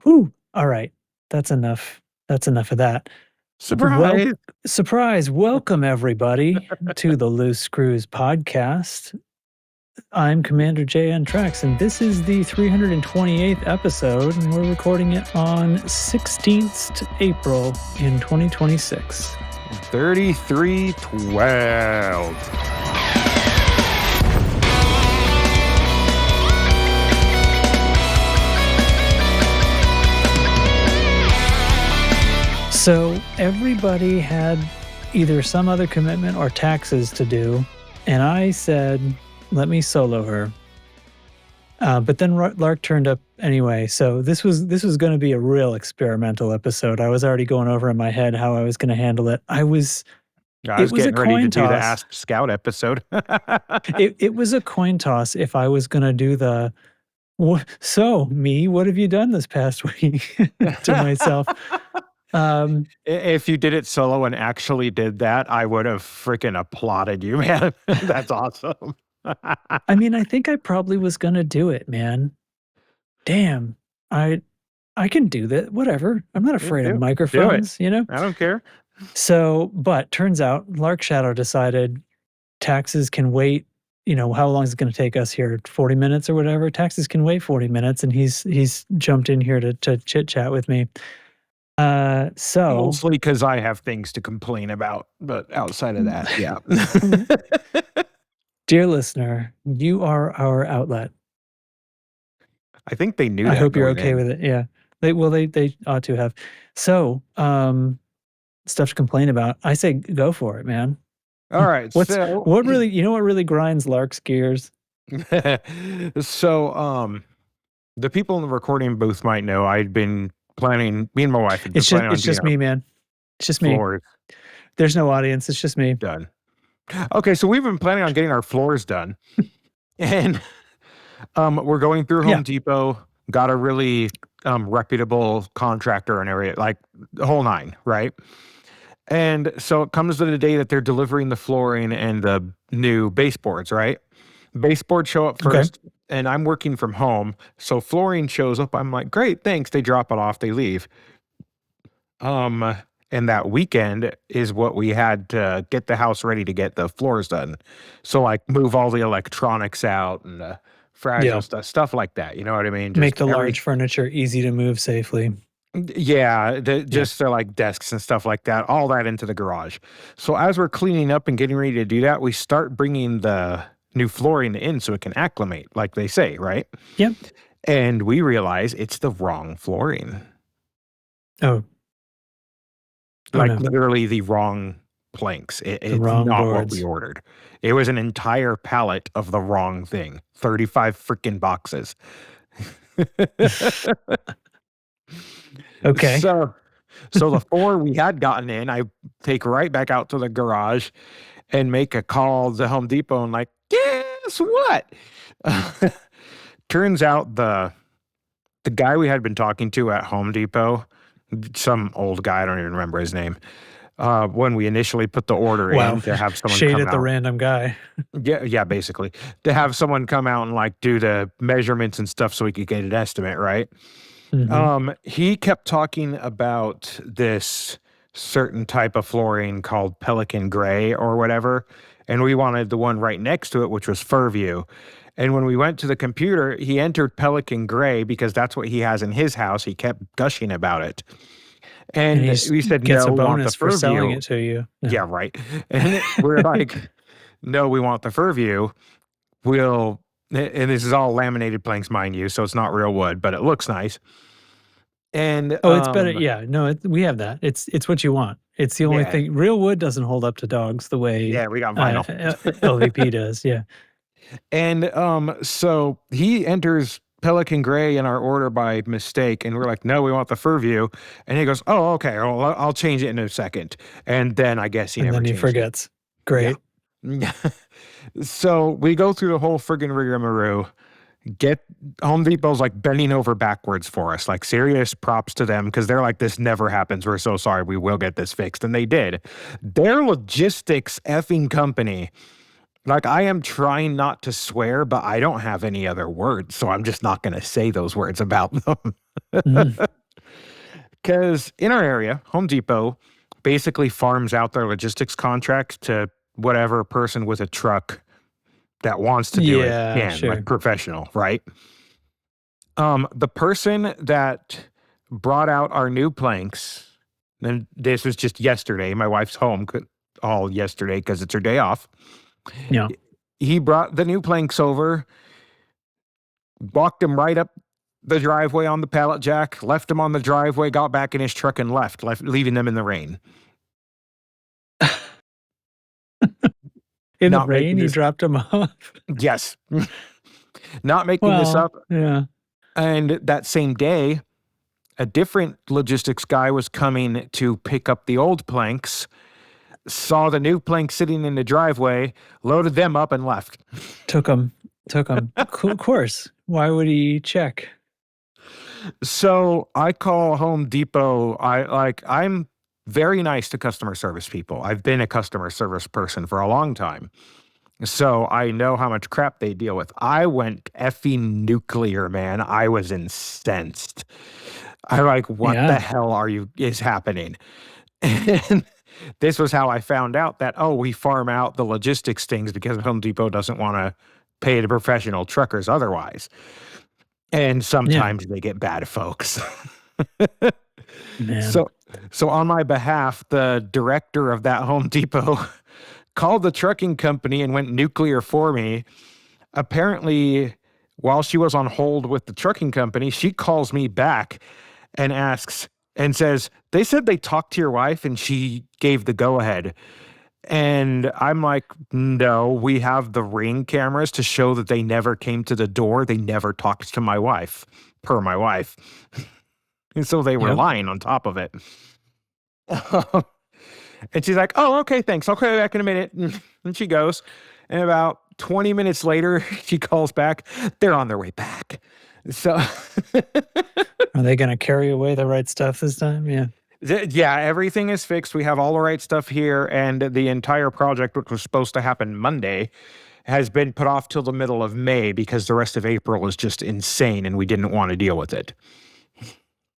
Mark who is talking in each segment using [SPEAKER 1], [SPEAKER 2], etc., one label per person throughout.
[SPEAKER 1] Whew. All right. That's enough. That's enough of that.
[SPEAKER 2] Surprise!
[SPEAKER 1] Surprise. Welcome, everybody, to the Loose Screws podcast. I'm Commander JN Trax, and this is the 328th episode, and we're recording it on 16th April in 2026.
[SPEAKER 2] 3312.
[SPEAKER 1] So everybody had either some other commitment or taxes to do, and I said, let me solo her. But then Lark turned up anyway, so this was going to be a real experimental episode. I was already going over in my head how I was going to handle it.
[SPEAKER 2] I was getting ready to do the Ask Scout episode.
[SPEAKER 1] it was a coin toss if I was going to do the, so me, what have you done this past week to myself?
[SPEAKER 2] If you did it solo and actually did that, I would have freaking applauded you, man. That's awesome.
[SPEAKER 1] I mean, I think I probably was gonna do it, man. Damn, I can do that. Whatever. I'm not afraid of microphones, you know?
[SPEAKER 2] I don't care.
[SPEAKER 1] So, but turns out Lark Shadow decided taxes can wait. You know, how long is it going to take us here? 40 minutes or whatever? Taxes can wait 40 minutes, and he's jumped in here to chit chat with me. So
[SPEAKER 2] mostly because I have things to complain about, but outside of that, yeah.
[SPEAKER 1] Dear listener, you are our outlet.
[SPEAKER 2] I think they knew.
[SPEAKER 1] I hope you're okay with it. Yeah, they ought to have. So, stuff to complain about. I say go for it, man.
[SPEAKER 2] All right.
[SPEAKER 1] What really grinds Lark's gears?
[SPEAKER 2] So, the people in the recording booth might know I'd been planning, me and my wife.
[SPEAKER 1] It's just me, man. It's just me.
[SPEAKER 2] Floors.
[SPEAKER 1] There's no audience. It's just me.
[SPEAKER 2] Done. Okay, so we've been planning on getting our floors done, and we're going through Home Depot. Got a really reputable contractor and area, like the whole nine, right? And so it comes to the day that they're delivering the flooring and the new baseboards, right? Baseboards show up first. Okay. And I'm working from home, so flooring shows up. I'm like, great, thanks. They drop it off, they leave. And that weekend is what we had to get the house ready to get the floors done. So like move all the electronics out and fragile stuff like that. You know what I mean?
[SPEAKER 1] Just make the large furniture easy to move safely.
[SPEAKER 2] Yeah, just like desks and stuff like that, all that into the garage. So as we're cleaning up and getting ready to do that, we start bringing the new flooring in so it can acclimate, like they say, right?
[SPEAKER 1] Yep.
[SPEAKER 2] And we realize it's the wrong flooring.
[SPEAKER 1] Oh.
[SPEAKER 2] Literally the wrong planks. It's not what we ordered. It was an entire pallet of the wrong thing. 35 freaking boxes.
[SPEAKER 1] Okay.
[SPEAKER 2] So the 4 we had gotten in, I take right back out to the garage and make a call to Home Depot and like, guess what? Turns out the guy we had been talking to at Home Depot, some old guy, I don't even remember his name, when we initially put the order in to have someone
[SPEAKER 1] shade
[SPEAKER 2] come
[SPEAKER 1] at
[SPEAKER 2] out.
[SPEAKER 1] The random guy.
[SPEAKER 2] Yeah, basically. To have someone come out and like do the measurements and stuff so we could get an estimate, right? Mm-hmm. He kept talking about this certain type of flooring called Pelican Gray or whatever, and we wanted the one right next to it, which was Furview. And when we went to the computer, he entered Pelican Gray because that's what he has in his house. He kept gushing about it. And we said,
[SPEAKER 1] gets
[SPEAKER 2] no,
[SPEAKER 1] a bonus
[SPEAKER 2] we want the
[SPEAKER 1] for
[SPEAKER 2] Furview.
[SPEAKER 1] Selling it to you.
[SPEAKER 2] No. Yeah, right. And we're like, no, we want the Furview. And this is all laminated planks, mind you, so it's not real wood, but it looks nice. And
[SPEAKER 1] it's better. Yeah, no, we have that. It's what you want. It's the only thing. Real wood doesn't hold up to dogs the way
[SPEAKER 2] we got vinyl.
[SPEAKER 1] LVP does. Yeah.
[SPEAKER 2] And so he enters Pelican Gray in our order by mistake, and we're like, no, we want the Furview. And he goes, oh, okay, well, I'll change it in a second. And then I guess he
[SPEAKER 1] forgets. Great.
[SPEAKER 2] Yeah. So we go through the whole friggin' rigmarole. Get Home Depot's like bending over backwards for us, like serious props to them, because they're like, this never happens. We're so sorry. We will get this fixed. And they did. Their logistics effing company, like, I am trying not to swear, but I don't have any other words, so I'm just not going to say those words about them. Because in our area, Home Depot basically farms out their logistics contract to whatever person with a truck that wants to do it
[SPEAKER 1] Yeah,
[SPEAKER 2] can, like
[SPEAKER 1] sure.
[SPEAKER 2] professional, right? The person that brought out our new planks, and this was just yesterday, my wife's home all yesterday because it's her day off.
[SPEAKER 1] Yeah.
[SPEAKER 2] He brought the new planks over, walked them right up the driveway on the pallet jack, left them on the driveway, got back in his truck and left leaving them in the rain.
[SPEAKER 1] In the
[SPEAKER 2] Not
[SPEAKER 1] rain,
[SPEAKER 2] making
[SPEAKER 1] he
[SPEAKER 2] this.
[SPEAKER 1] dropped him off.
[SPEAKER 2] Yes. Not making this
[SPEAKER 1] Well,
[SPEAKER 2] up.
[SPEAKER 1] yeah.
[SPEAKER 2] And that same day, a different logistics guy was coming to pick up the old planks, saw the new planks sitting in the driveway, loaded them up and left.
[SPEAKER 1] Took him. Of course. Why would he check?
[SPEAKER 2] So I call Home Depot. I'm very nice to customer service people. I've been a customer service person for a long time. So I know how much crap they deal with. I went effing nuclear, man. I was incensed. I'm like, what the hell is happening? And this was how I found out that, we farm out the logistics things because Home Depot doesn't want to pay the professional truckers otherwise. And sometimes they get bad folks.
[SPEAKER 1] Man.
[SPEAKER 2] So on my behalf, the director of that Home Depot called the trucking company and went nuclear for me. Apparently, while she was on hold with the trucking company, she calls me back and asks and says, they said they talked to your wife and she gave the go-ahead. And I'm like, no, we have the Ring cameras to show that they never came to the door. They never talked to my wife, per my wife. And so they were lying on top of it. And she's like, oh, okay, thanks. I'll call you back in a minute. And she goes. And about 20 minutes later, she calls back. They're on their way back. So
[SPEAKER 1] are they going to carry away the right stuff this time? Yeah.
[SPEAKER 2] Yeah, everything is fixed. We have all the right stuff here. And the entire project, which was supposed to happen Monday, has been put off till the middle of May because the rest of April is just insane and we didn't want to deal with it.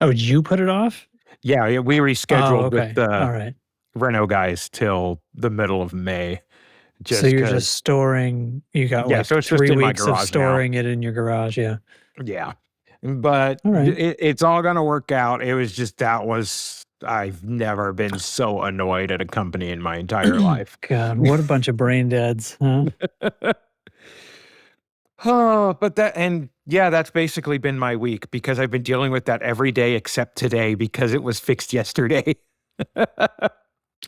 [SPEAKER 1] Oh, did you put it off?
[SPEAKER 2] Yeah, we rescheduled with the
[SPEAKER 1] all right.
[SPEAKER 2] Reno guys till the middle of May.
[SPEAKER 1] So you're just storing, you got
[SPEAKER 2] so it's
[SPEAKER 1] 3
[SPEAKER 2] just in my
[SPEAKER 1] weeks of
[SPEAKER 2] garage
[SPEAKER 1] storing
[SPEAKER 2] now.
[SPEAKER 1] it in your garage, yeah.
[SPEAKER 2] Yeah. But it's all going to work out. It was just, I've never been so annoyed at a company in my entire life.
[SPEAKER 1] God, what a bunch of brain deads, huh?
[SPEAKER 2] That's basically been my week because I've been dealing with that every day except today because it was fixed yesterday.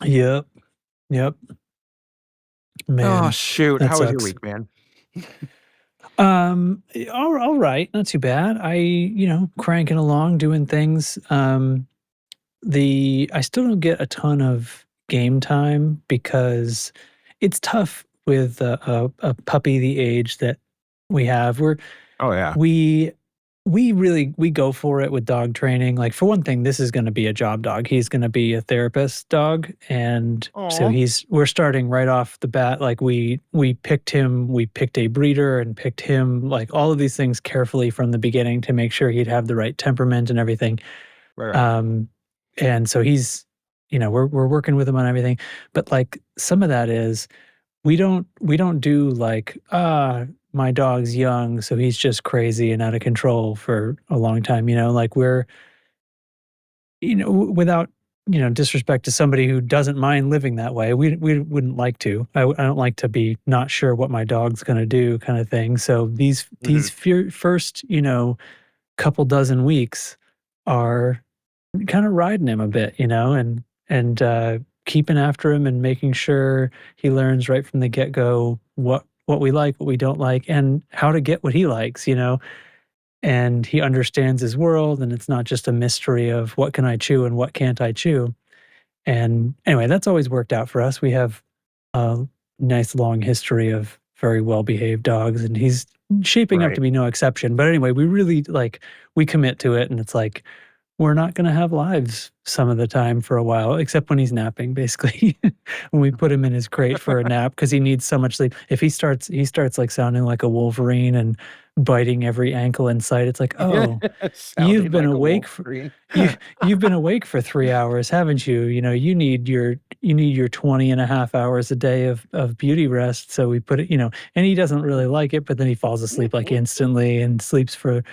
[SPEAKER 1] Yep. Man,
[SPEAKER 2] oh, shoot. How was your week, man?
[SPEAKER 1] All right. Not too bad. Cranking along, doing things. I still don't get a ton of game time because it's tough with a puppy the age that we have. We go for it with dog training. Like, for one thing, this is going to be a job dog. He's going to be a therapist dog, and so we're starting right off the bat. Like, we picked a breeder and picked him, like, all of these things carefully from the beginning to make sure he'd have the right temperament and everything.
[SPEAKER 2] Right.
[SPEAKER 1] And so he's, we're working with him on everything, but like some of that is we don't do like, my dog's young, so he's just crazy and out of control for a long time, like we're, without, disrespect to somebody who doesn't mind living that way. We wouldn't like to. I don't like to be not sure what my dog's going to do kind of thing. So these first, couple dozen weeks are kind of riding him a bit, and keeping after him and making sure he learns right from the get-go what we like, what we don't like, and how to get what he likes, and he understands his world, and it's not just a mystery of what can I chew and what can't I chew. And anyway, that's always worked out for us. We have a nice long history of very well-behaved dogs, and he's shaping up to be no exception. But anyway, we really we commit to it, and it's like we're not going to have lives some of the time for a while, except when he's napping, basically. When we put him in his crate for a nap, because he needs so much sleep. If he starts like sounding like a Wolverine and biting every ankle in sight, it's like, oh, you've been awake for you've been awake for 3 hours, haven't you? You need your 20 and a half hours a day of beauty rest. So we put it, and he doesn't really like it, but then he falls asleep like instantly and sleeps for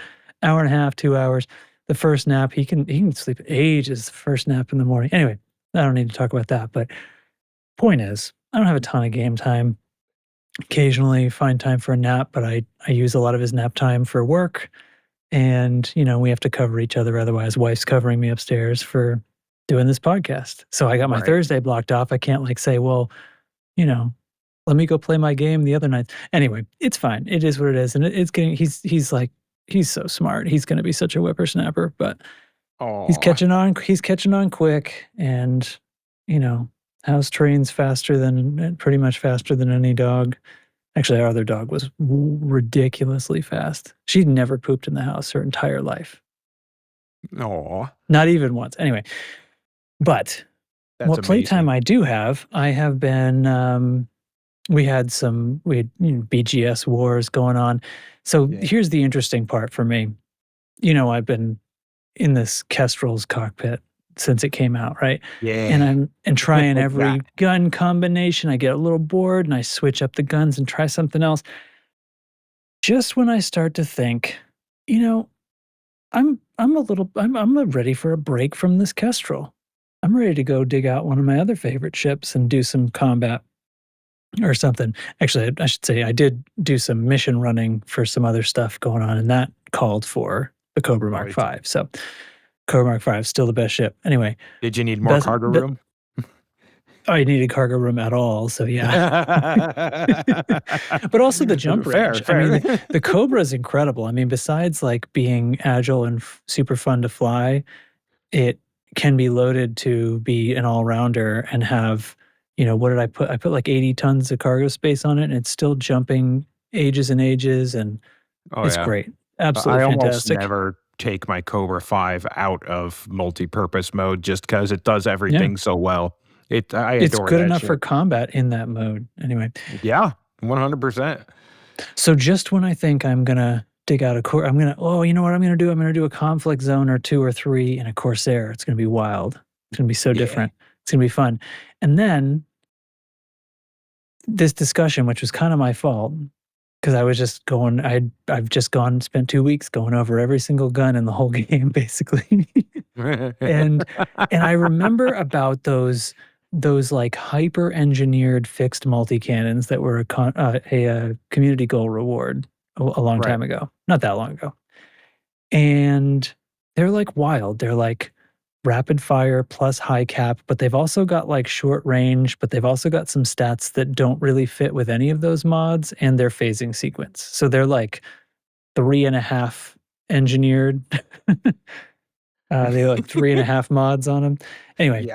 [SPEAKER 1] hour and a half, 2 hours. The first nap, he can sleep ages, the first nap in the morning. Anyway, I don't need to talk about that, but point is, I don't have a ton of game time. Occasionally find time for a nap, but I use a lot of his nap time for work. And, we have to cover each other. Otherwise, wife's covering me upstairs for doing this podcast. So I got my Thursday blocked off. I can't say, well, let me go play my game the other night. Anyway, it's fine. It is what it is. And it's getting, he's so smart. He's going to be such a whippersnapper, but he's catching on quick. And, house trains pretty much faster than any dog. Actually, our other dog was ridiculously fast. She'd never pooped in the house her entire life.
[SPEAKER 2] Aw.
[SPEAKER 1] Not even once. Anyway, but what playtime I do have, I have been, we had BGS wars going on. So here's the interesting part for me. I've been in this Kestrel's cockpit since it came out, right?
[SPEAKER 2] Yeah.
[SPEAKER 1] And I'm trying every gun combination. I get a little bored and I switch up the guns and try something else. Just when I start to think, I'm ready for a break from this Kestrel. I'm ready to go dig out one of my other favorite ships and do some combat or something. Actually, I should say I did do some mission running for some other stuff going on, and that called for the Cobra Mark V. So Cobra Mark V is still the best ship. Anyway.
[SPEAKER 2] Did you need more cargo room?
[SPEAKER 1] I needed cargo room at all, so yeah. But also the jump range.
[SPEAKER 2] Fair.
[SPEAKER 1] I mean, the Cobra is incredible. I mean, besides being agile and super fun to fly, it can be loaded to be an all-rounder and have, what did I put? I put 80 tons of cargo space on it, and it's still jumping ages and ages, and it's great. Absolutely fantastic.
[SPEAKER 2] I almost never take my Cobra 5 out of multi-purpose mode just because it does everything so well. It's
[SPEAKER 1] good enough for combat in that mode. Anyway.
[SPEAKER 2] Yeah, 100%.
[SPEAKER 1] So just when I think I'm gonna dig out you know what I'm gonna do? I'm gonna do a conflict zone or 2 or 3 in a Corsair. It's gonna be wild. It's gonna be so different. It's gonna be fun. And then this discussion, which was kind of my fault, because I was just going, I've just spent 2 weeks going over every single gun in the whole game, basically. and I remember about those hyper engineered fixed multi-cannons that were a community goal reward a long time ago. Not that long ago. And they're wild. They're rapid fire plus high cap, but they've also got short range, but they've also got some stats that don't really fit with any of those mods and their phasing sequence. So they're 3.5 engineered. They have 3.5 mods on them. Anyway,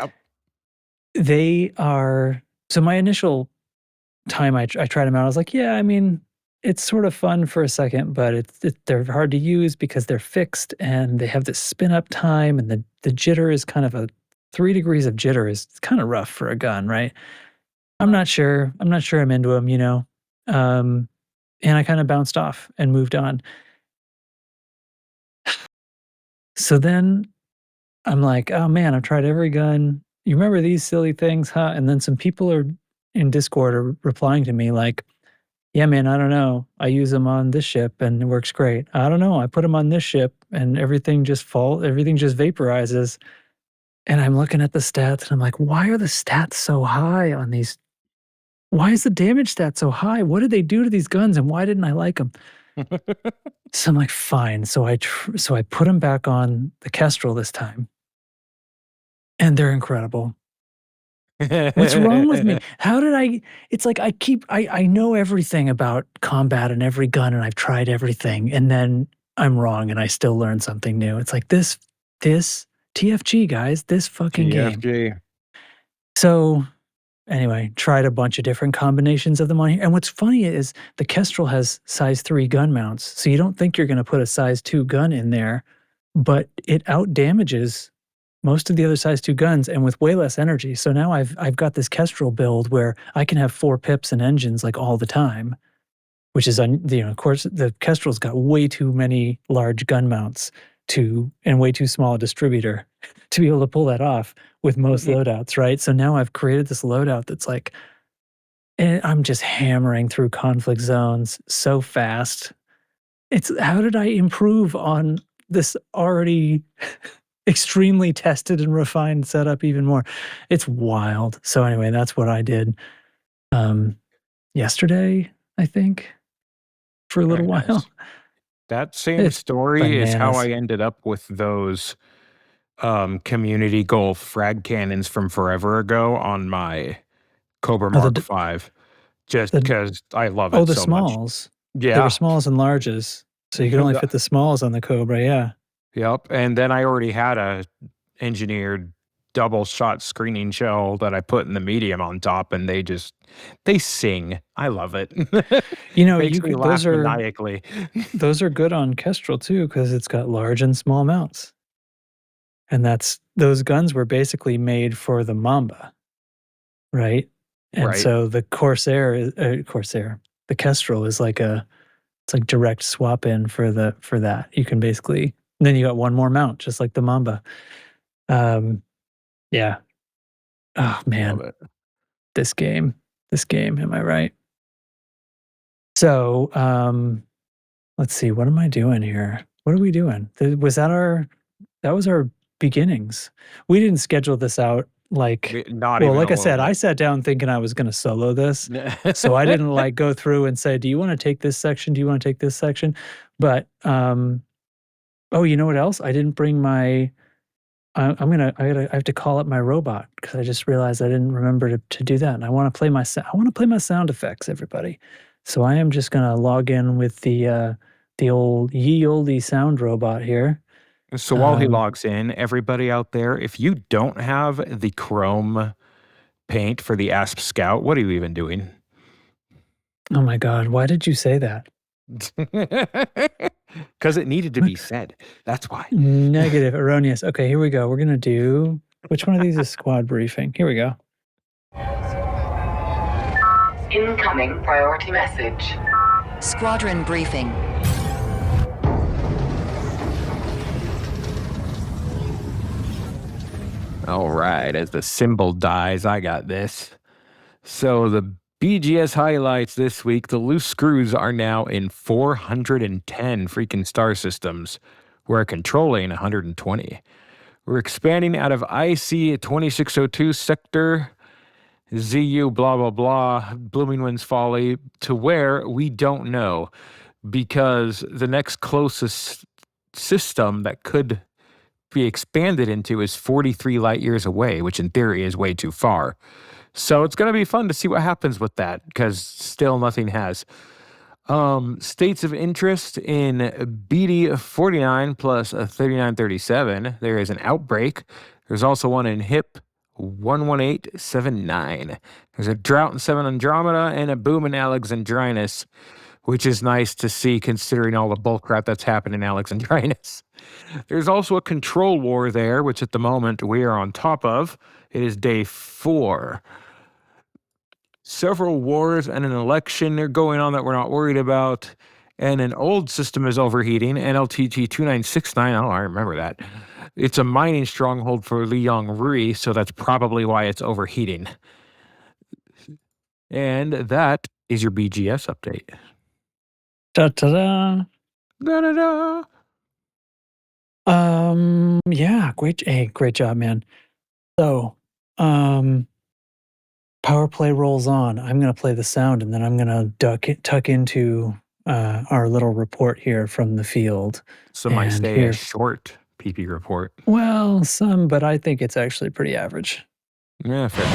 [SPEAKER 1] they are. So my initial time I tried them out, I was like, yeah, I mean, it's sort of fun for a second, but they're hard to use because they're fixed and they have this spin up time, and the jitter is kind of 3 degrees of jitter is kind of rough for a gun, right? I'm not sure I'm into them, and I kind of bounced off and moved on. So then I'm like, oh man, I've tried every gun. You remember these silly things, huh? And then some people in Discord are replying to me yeah, man, I don't know. I use them on this ship and it works great. I don't know. I put them on this ship and everything just vaporizes. And I'm looking at the stats and I'm like, why are the stats so high on these? Why is the damage stat so high? What did they do to these guns and why didn't I like them? So I'm like, fine. So I put them back on the Kestrel this time. And they're incredible. What's wrong with me? How did it's I know everything about combat and every gun and I've tried everything and then I'm wrong and I still learn something new. It's like this TFG, guys, this fucking game. So anyway, tried a bunch of different combinations of them on here. And what's funny is the Kestrel has size 3 gun mounts. So you don't think you're going to put a size 2 gun in there but it outdamages most of the other size 2 guns and with way less energy. So now I've got this Kestrel build where I can have 4 pips and engines like all the time, which is, of course, the Kestrel's got way too many large gun mounts and way too small a distributor to be able to pull that off with most loadouts, right? So now I've created this loadout that's like, and I'm just hammering through conflict zones so fast. How did I improve on this already extremely tested and refined setup even more? It's wild. So anyway, that's what I did yesterday, I think, for a little while.
[SPEAKER 2] That same story is how I ended up with those community goal frag cannons from forever ago on my Cobra Mark V. Just because I love it so much.
[SPEAKER 1] Oh, the smalls.
[SPEAKER 2] Yeah.
[SPEAKER 1] They were smalls and larges. So you could only fit the smalls on the Cobra, yeah.
[SPEAKER 2] Yep. And then I already had a engineered double shot screening shell that I put in the medium on top, and they sing. I love it. Makes me laugh maniacally.
[SPEAKER 1] Those are good on Kestrel too, because it's got large and small mounts. And those guns were basically made for the Mamba, right? And so the the Kestrel is like it's like direct swap in for that. You can basically, then you got one more mount, just like the Mamba. Yeah. Oh man, this game, am I right? So, let's see, what am I doing here? What are we doing? That was our beginnings. We didn't schedule this out like I said, I sat down thinking I was going to solo this. So I didn't like go through and say, do you want to take this section? Do you want to take this section? But, oh, you know what else? I didn't bring my, I have to call up my robot because I just realized I didn't remember to do that. And I want to play my sound effects, everybody. So I am just going to log in with the old ye olde sound robot here.
[SPEAKER 2] So while he logs in, everybody out there, if you don't have the chrome paint for the Asp Scout, what are you even doing?
[SPEAKER 1] Oh my God, why did you say that?
[SPEAKER 2] Because it needed to be said. That's why.
[SPEAKER 1] Negative, erroneous. Okay, here we go. We're going to do, which one of these is squad briefing? Here we go.
[SPEAKER 3] Incoming priority message.
[SPEAKER 4] Squadron Briefing.
[SPEAKER 2] All right, as the symbol dies, I got this. So the BGS highlights this week, the loose screws are now in 410 freaking star systems. We're controlling 120. We're expanding out of IC 2602 sector, ZU blah blah blah, Bloomingwind's Folly, to where we don't know, because the next closest system that could be expanded into is 43 light years away, which in theory is way too far. So it's going to be fun to see what happens with that, because still nothing has. States of interest in BD49 plus 3937. There is an Outbreak. There's also one in HIP 11879. There's a Drought in 7 Andromeda and a Boom in Alexandrinus, which is nice to see considering all the bullcrap that's happened in Alexandrinus. There's also a control war there, which at the moment we are on top of. It is day 4. Several wars and an election are going on that we're not worried about. And an old system is overheating, NLTT 2969. Oh, I remember that. It's a mining stronghold for Liang-Rui, so that's probably why it's overheating. And that is your BGS update.
[SPEAKER 1] Da-da-da.
[SPEAKER 2] Da-da-da.
[SPEAKER 1] Yeah, great job, man. So, power play rolls on. I'm going to play the sound, and then I'm going to tuck into our little report here from the field.
[SPEAKER 2] Some might say a short PP report.
[SPEAKER 1] Well, but I think it's actually pretty average.
[SPEAKER 2] Yeah, fair.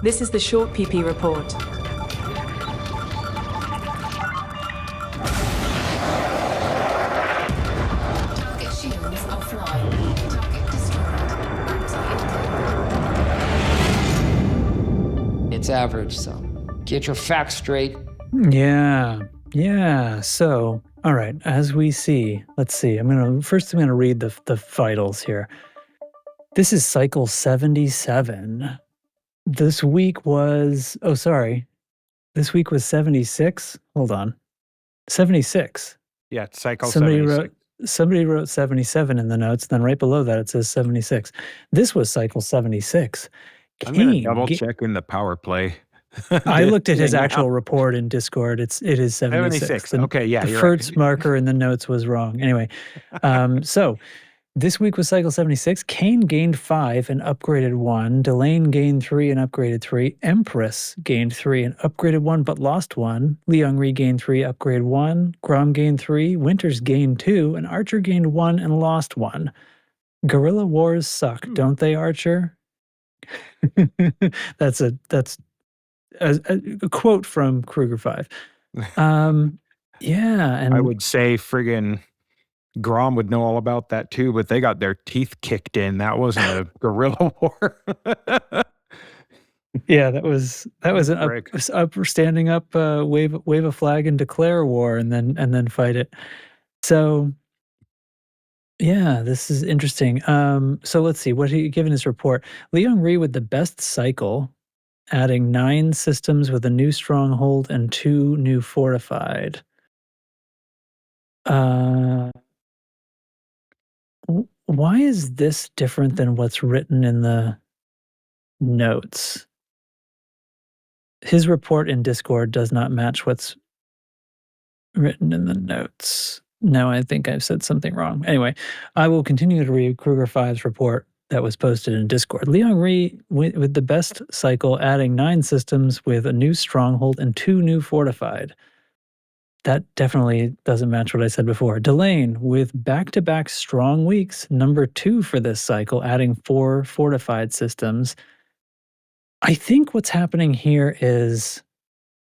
[SPEAKER 5] This is the short PP report.
[SPEAKER 3] Target shields offline. Target destroyed.
[SPEAKER 6] It's average, so get your facts straight.
[SPEAKER 1] Yeah. So All right, as we see, let's see. I'm gonna read the vitals here. This is cycle 77. This week was This week was 76. Hold on. 76.
[SPEAKER 2] Yeah, it's cycle 76.
[SPEAKER 1] Somebody wrote 77 in the notes, then right below that it says 76. This was cycle 76.
[SPEAKER 2] I'm gonna
[SPEAKER 1] Kaine
[SPEAKER 2] double check in the power play.
[SPEAKER 1] I looked at his actual report in Discord. It is 76.
[SPEAKER 2] Okay, yeah,
[SPEAKER 1] the
[SPEAKER 2] you're
[SPEAKER 1] Fertz
[SPEAKER 2] right.
[SPEAKER 1] marker in the notes was wrong. Anyway, so this week was cycle 76. Kaine gained 5 and upgraded 1. Delaine gained 3 and upgraded 3. Empress gained 3 and upgraded 1 but lost 1. Liangri gained 3, upgraded 1. Grom gained 3. Winters gained 2. And Archer gained 1 and lost 1. Guerrilla Wars suck, don't they, Archer? That's a quote from Kruger 5. Yeah, and
[SPEAKER 2] I would say friggin' Grom would know all about that too, but they got their teeth kicked in. That wasn't a guerrilla war.
[SPEAKER 1] Yeah, that was an standing up, wave a flag and declare war, and then fight it. So, yeah, this is interesting. So let's see what he given his report. Liangri with the best cycle, adding 9 systems with a new stronghold and 2 new fortified. Why is this different than what's written in the notes? His report in Discord does not match what's written in the notes. Now I think I've said something wrong. Anyway, I will continue to read Kruger 5's report that was posted in Discord. Liangri with the best cycle, adding 9 systems with a new stronghold and 2 new fortified. That definitely doesn't match what I said before. Delaine with back-to-back strong weeks, number 2 for this cycle, adding 4 fortified systems. I think what's happening here is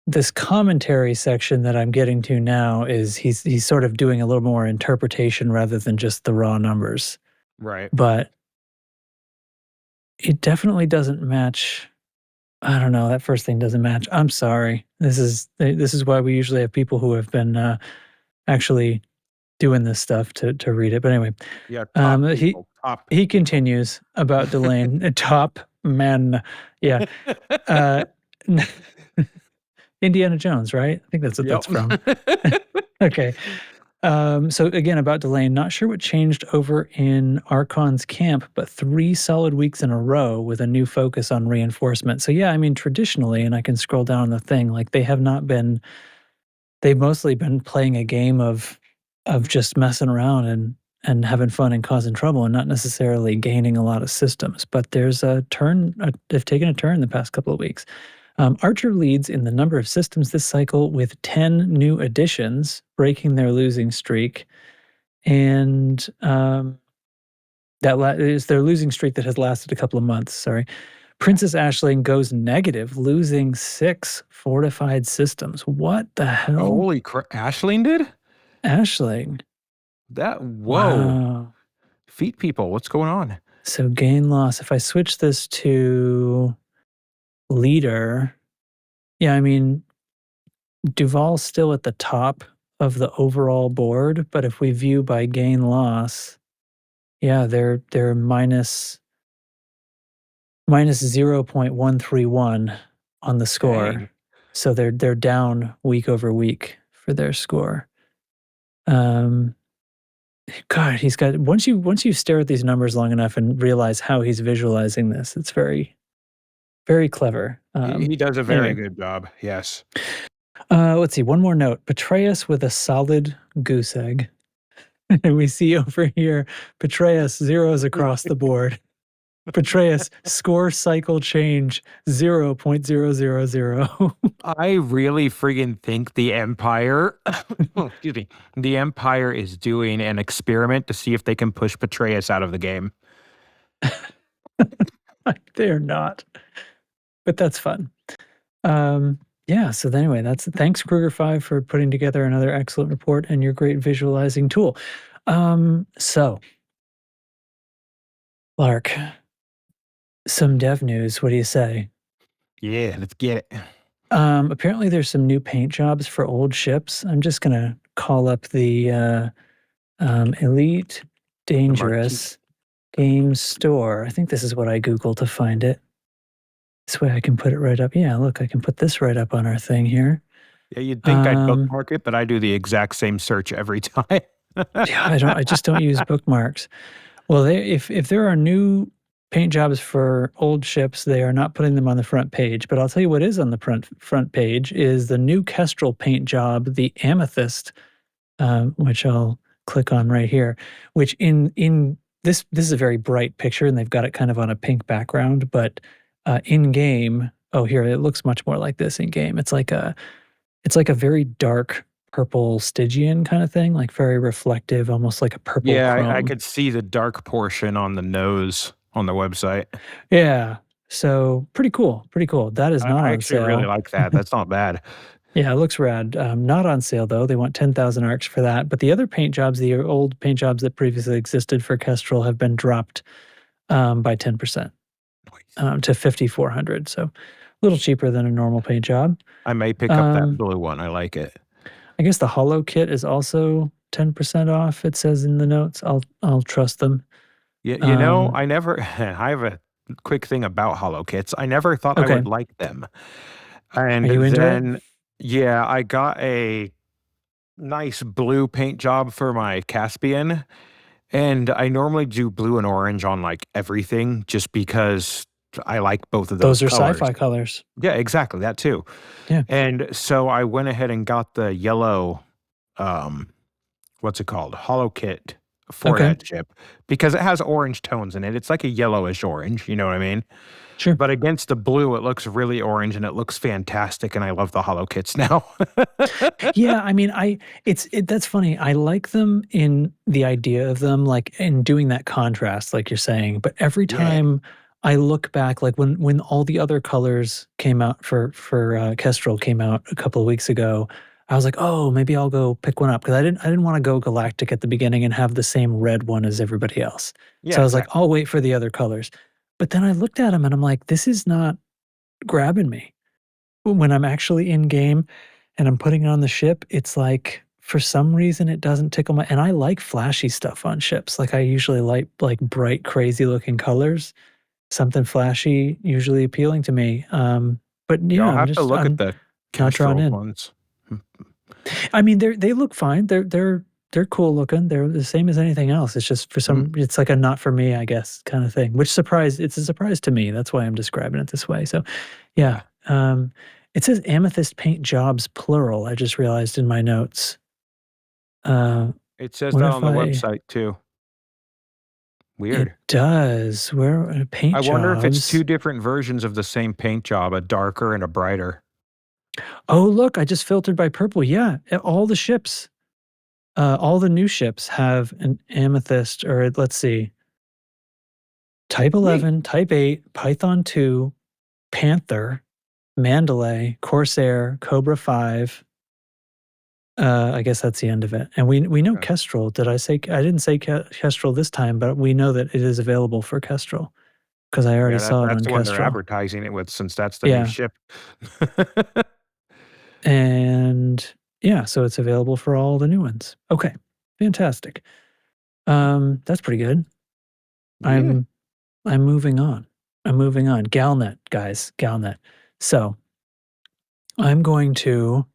[SPEAKER 1] this commentary section that I'm getting to now is he's sort of doing a little more interpretation rather than just the raw numbers.
[SPEAKER 2] Right.
[SPEAKER 1] But it definitely doesn't match. I don't know. That first thing doesn't match. I'm sorry. This is why we usually have people who have been actually doing this stuff to read it. But anyway,
[SPEAKER 2] yeah. Top
[SPEAKER 1] he continues about Delaine. Top men. Yeah. Indiana Jones, right? I think that's what that's from. Okay. So again, about Delaine, not sure what changed over in Archon's camp, but 3 solid weeks in a row with a new focus on reinforcement. So yeah, I mean, traditionally, and I can scroll down the thing, like they've mostly been playing a game of just messing around and having fun and causing trouble and not necessarily gaining a lot of systems. But there's a turn, they've taken a turn the past couple of weeks. Archer leads in the number of systems this cycle with 10 new additions, breaking their losing streak. And that is their losing streak that has lasted a couple of months, sorry. Princess Aisling goes negative, losing 6 fortified systems. What the hell?
[SPEAKER 2] Holy crap. Aisling did?
[SPEAKER 1] Aisling.
[SPEAKER 2] Whoa.
[SPEAKER 1] Wow.
[SPEAKER 2] Feet people, what's going on?
[SPEAKER 1] So gain loss. If I switch this to leader, yeah, I mean, Duval's still at the top of the overall board, but if we view by gain loss, yeah, they're minus 0.131 on the score.
[SPEAKER 2] Dang.
[SPEAKER 1] So they're down week over week for their score. God, he's got once you stare at these numbers long enough and realize how he's visualizing this, it's very, very clever.
[SPEAKER 2] He does a very good job. Yes.
[SPEAKER 1] Let's see. One more note. Petraeus with a solid goose egg. We see over here, Petraeus zeros across the board. Petraeus score cycle change 0.000.
[SPEAKER 2] I really friggin' think the Empire, the Empire is doing an experiment to see if they can push Petraeus out of the game.
[SPEAKER 1] They're not. But that's fun. Yeah, so anyway, thanks Kruger 5 for putting together another excellent report and your great visualizing tool. So, Lark, some dev news. What do you say?
[SPEAKER 2] Yeah, let's get it.
[SPEAKER 1] Apparently there's some new paint jobs for old ships. I'm just gonna call up the Elite Dangerous Game Store. I think this is what I Googled to find it. This way I can put it right up. Yeah, look, I can put this right up on our thing here.
[SPEAKER 2] Yeah, you'd think I'd bookmark it, but I do the exact same search every time.
[SPEAKER 1] Yeah, I just don't use bookmarks. Well, if there are new paint jobs for old ships, they are not putting them on the front page. But I'll tell you what is on the front page is the new Kestrel paint job, the Amethyst, which I'll click on right here. Which in this is a very bright picture, and they've got it kind of on a pink background. But in game, oh here, it looks much more like this in game. It's like a very dark purple Stygian kind of thing, like very reflective, almost like a purple chrome.
[SPEAKER 2] I could see the dark portion on the nose on the website.
[SPEAKER 1] Yeah, so pretty cool. That is not on sale.
[SPEAKER 2] I actually really like that. That's not bad.
[SPEAKER 1] Yeah, it looks rad. Not on sale though. They want 10,000 arcs for that. But the other paint jobs, the old paint jobs that previously existed for Kestrel, have been dropped by 10% to 5,400. So a little cheaper than a normal paint job.
[SPEAKER 2] I may pick up that blue one. I like it.
[SPEAKER 1] I guess the Holo kit is also 10% off. It says in the notes. I'll trust them.
[SPEAKER 2] Yeah, you know, I have a quick thing about Holo kits. I never thought I would like them. And
[SPEAKER 1] Are you into
[SPEAKER 2] then,
[SPEAKER 1] it?
[SPEAKER 2] yeah, I got a nice blue paint job for my Caspian. And I normally do blue and orange on like everything just because I like both of those
[SPEAKER 1] are
[SPEAKER 2] colors.
[SPEAKER 1] sci-fi colors.
[SPEAKER 2] Yeah, exactly. That too.
[SPEAKER 1] Yeah.
[SPEAKER 2] And so I went ahead and got the yellow, what's it called? Holo kit for that ship because it has orange tones in it. It's like a yellowish orange. You know what I mean?
[SPEAKER 1] Sure.
[SPEAKER 2] But against the blue, it looks really orange and it looks fantastic. And I love the Holo kits now.
[SPEAKER 1] Yeah, I mean, that's funny. I like them in the idea of them, like in doing that contrast, like you're saying. But every time I look back, like when all the other colors came out for Kestrel came out a couple of weeks ago, I was like, oh, maybe I'll go pick one up because I didn't want to go galactic at the beginning and have the same red one as everybody else. So I was like, I'll wait for the other colors. But then I looked at them and I'm like, this is not grabbing me. When I'm actually in game and I'm putting it on the ship, it's like for some reason it doesn't tickle my. And I like flashy stuff on ships. Like I usually like bright, crazy looking colors. Something flashy, usually appealing to me. But yeah,
[SPEAKER 2] I'll have to look at the
[SPEAKER 1] not drawn in.
[SPEAKER 2] ones.
[SPEAKER 1] I mean, they look fine. They're cool looking. They're the same as anything else. It's just for some, it's like a not for me, I guess, kind of thing. Which it's a surprise to me. That's why I'm describing it this way. So, yeah. It says amethyst paint jobs plural. I just realized in my notes.
[SPEAKER 2] It says that on the website too. Weird.
[SPEAKER 1] It does. Where paint jobs?
[SPEAKER 2] I wonder if it's two different versions of the same paint job, a darker and a brighter.
[SPEAKER 1] Oh, look, I just filtered by purple. Yeah, all the ships, all the new ships have an amethyst, or let's see, Type 11, Type 8, Python 2, Panther, Mandalay, Corsair, Cobra 5. I guess that's the end of it. And we know Kestrel. Did I say? I didn't say Kestrel this time, but we know that it is available for Kestrel because I already saw it on Kestrel.
[SPEAKER 2] That's the one they're advertising it with, since that's the new ship.
[SPEAKER 1] And yeah, so it's available for all the new ones. Okay, fantastic. That's pretty good. Yeah. I'm moving on. Galnet, guys, Galnet. So I'm going to.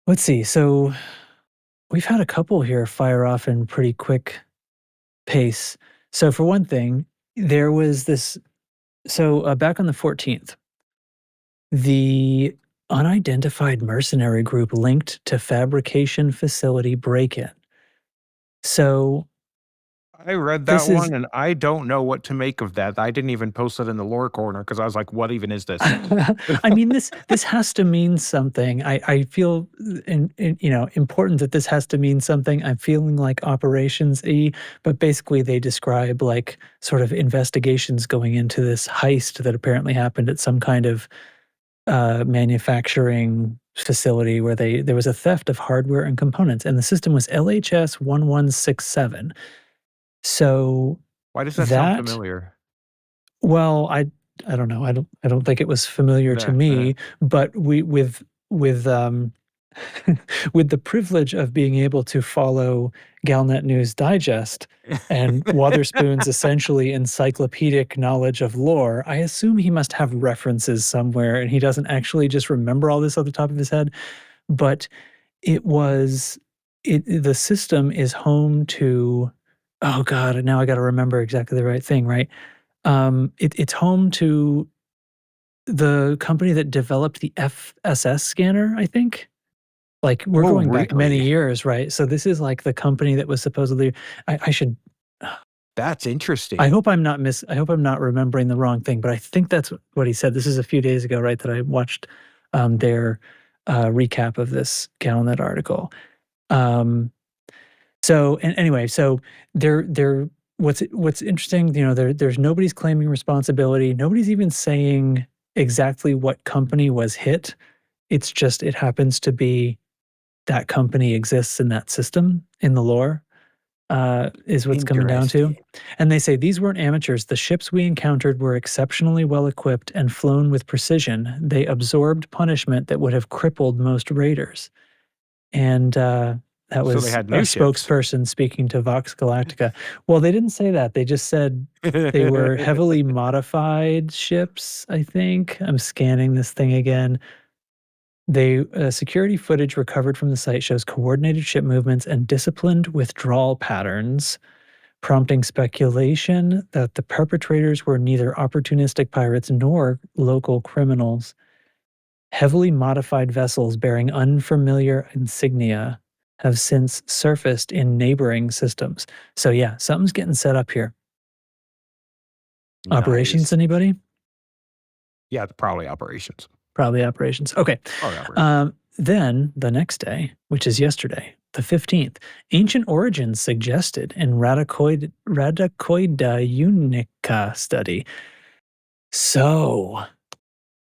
[SPEAKER 1] Let's see. So we've had a couple here fire off in pretty quick pace. So for one thing, there was this. So back on the 14th, the unidentified mercenary group linked to fabrication facility break-in. So
[SPEAKER 2] I read that one and I don't know what to make of that. I didn't even post it in the lore corner because I was like, what even is this?
[SPEAKER 1] I mean, this has to mean something. I feel important that this has to mean something. I'm feeling like Operations E, but basically they describe like sort of investigations going into this heist that apparently happened at some kind of manufacturing facility where there was a theft of hardware and components, and the system was LHS 1167. So
[SPEAKER 2] why does that sound familiar?
[SPEAKER 1] Well, I don't know. I don't think it was familiar to me. But with with the privilege of being able to follow Galnet News Digest and Wotherspoon's essentially encyclopedic knowledge of lore, I assume he must have references somewhere and he doesn't actually just remember all this off the top of his head. But the system is home to, oh God, now I got to remember exactly the right thing, right? It's home to the company that developed the FSS scanner, I think. Like, we're going back many years, right? So this is like the company that was supposedly, I should.
[SPEAKER 2] That's interesting.
[SPEAKER 1] I hope I'm not remembering the wrong thing, but I think that's what he said. This is a few days ago, right? That I watched their recap of this Galnet article. So they're what's interesting, there's nobody's claiming responsibility. Nobody's even saying exactly what company was hit. It's just, it happens to be that company exists in that system in the lore, is what's coming down to. And they say these weren't amateurs. The ships we encountered were exceptionally well equipped and flown with precision. They absorbed punishment that would have crippled most raiders. And that was a spokesperson speaking to Vox Galactica. Well, they didn't say that. They just said they were heavily modified ships, I think. I'm scanning this thing again. Security footage recovered from the site shows coordinated ship movements and disciplined withdrawal patterns, prompting speculation that the perpetrators were neither opportunistic pirates nor local criminals. Heavily modified vessels bearing unfamiliar insignia have since surfaced in neighboring systems. So yeah, something's getting set up here. Nice. Operations, anybody?
[SPEAKER 2] Yeah, probably operations.
[SPEAKER 1] Probably operations. Okay. Then the next day, which is yesterday, the 15th, Ancient Origins suggested in Radicoida Unica study. So,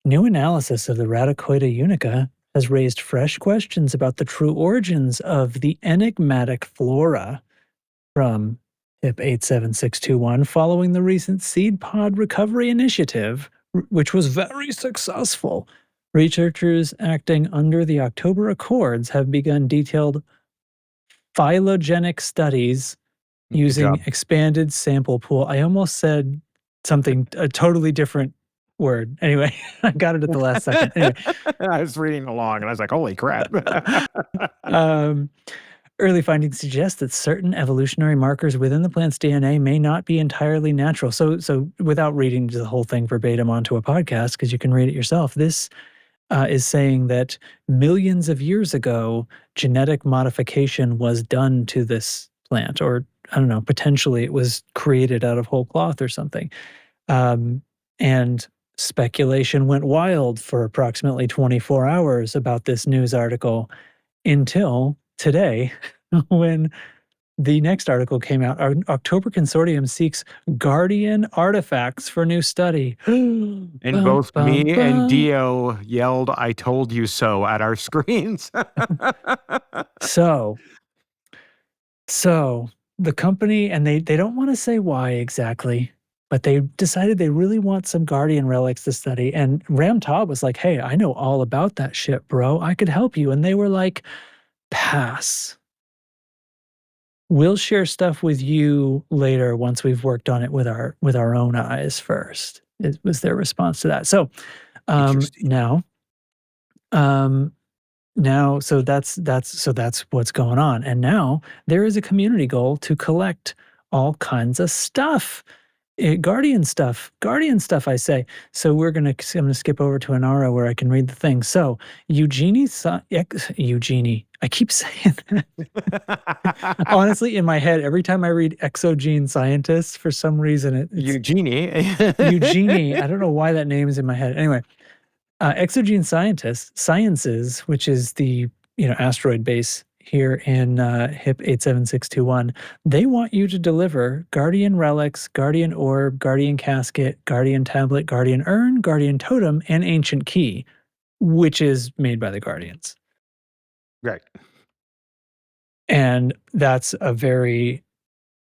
[SPEAKER 1] new analysis of the Radicoida Unica has raised fresh questions about the true origins of the enigmatic flora from HIP 87621 following the recent seed pod recovery initiative, which was very successful. Researchers acting under the October Accords have begun detailed phylogenetic studies using expanded sample pool. I almost said a totally different word. Anyway, I got it at the last second. Anyway,
[SPEAKER 2] I was reading along and I was like, holy crap.
[SPEAKER 1] Early findings suggest that certain evolutionary markers within the plant's DNA may not be entirely natural. So without reading the whole thing verbatim onto a podcast, because you can read it yourself, this is saying that millions of years ago, genetic modification was done to this plant, or I don't know, potentially it was created out of whole cloth or something. And speculation went wild for approximately 24 hours about this news article until today, when the next article came out. Our October Consortium seeks Guardian artifacts for new study.
[SPEAKER 2] And both me and Dio yelled, "I told you so," at our screens.
[SPEAKER 1] So the company, and they don't want to say why exactly, but they decided they really want some Guardian relics to study. And Ram Taub was like, hey, I know all about that shit, bro. I could help you. And they were like, pass. We'll share stuff with you later once we've worked on it with our own eyes first. It was their response to that. So now, so that's what's going on. And now there is a community goal to collect all kinds of stuff. Guardian stuff, I say. So I'm going to skip over to Inara where I can read the thing. So Eugenie, I keep saying that. Honestly, in my head, every time I read ExoEugenie scientists, for some reason, it's
[SPEAKER 2] Eugenie.
[SPEAKER 1] Eugenie. I don't know why that name is in my head. Anyway, ExoEugenie Sciences, which is the asteroid base here in HIP 87621, they want you to deliver Guardian relics, Guardian orb, Guardian casket, Guardian tablet, Guardian urn, Guardian totem, and ancient key, which is made by the Guardians.
[SPEAKER 2] Right.
[SPEAKER 1] And that's a very